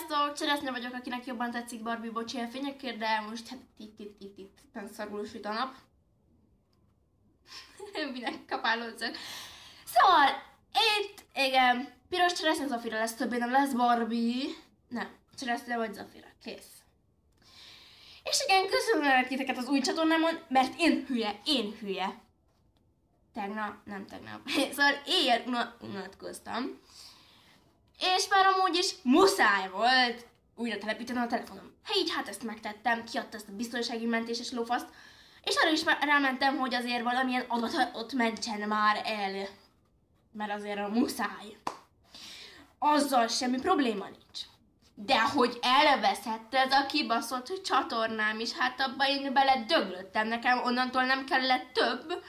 Sziasztok! Cseresznye vagyok, akinek jobban tetszik Barbie, bocsi a fényekért, de most hát itt nem szarul süt a nap. Minek kapálódzak. Szóval, itt, igen, piros cseresznye Zafira lesz, többé nem lesz Barbie. Nem, cseresznye vagy Zafira, kész. És igen, köszönöm titeket az új csatornámon, mert én hülye. Nem tegnap. Szóval éjjel unatkoztam. És már amúgy is muszáj volt újra telepítenem a telefonom. Így hát ezt megtettem, kiadta ezt a biztonsági mentéses lófaszt, és arra is rámentem, hogy azért valamilyen adatot mentsen már el. Mert azért a muszáj. Azzal semmi probléma nincs. De hogy elveszett ez a kibaszott csatornám is, hát abba én beledöglöttem, nekem onnantól nem kellett több.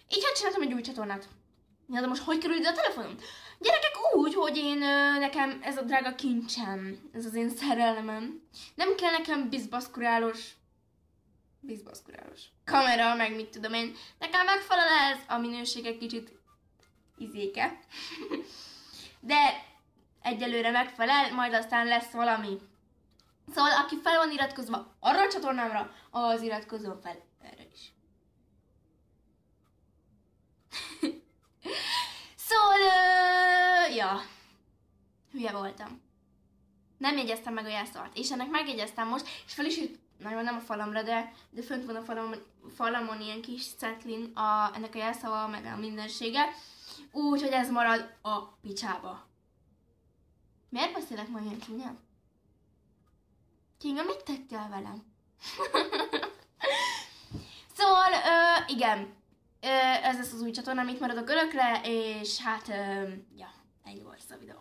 Így hát csináltam egy új csatornát. Ja, de most hogy kerül ide a telefonom? Gyerekek, úgy, hogy én, nekem ez a drága kincsem, ez az én szerelmem. Nem kell nekem bizbaszkurálós kamera, meg mit tudom én. Nekem megfelel ez, a minősége kicsit izéke. De egyelőre megfelel, majd aztán lesz valami. Szóval, aki fel van iratkozva arra a csatornámra, az iratkozzon fel erre is. Szóval, ja, hülye voltam. Nem jegyeztem meg a jelszavát, és ennek megjegyeztem most, és fel is jött, nagyon nem a falamra, de fönt van a falamon ilyen kis cetlin ennek a jelszava, meg a mindensége. Úgyhogy ez marad a picsába. Miért beszélek ma ilyen csúnyán? Kinga, mit tettél velem? Szóval, igen. Ez lesz az új csatornám, itt maradok örökre, és hát, ja, ennyi volt ez a videó.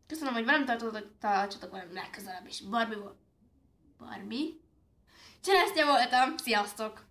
Köszönöm, hogy velem tartottak velem legközelebb is. Barbie? Cseresznye voltam, sziasztok!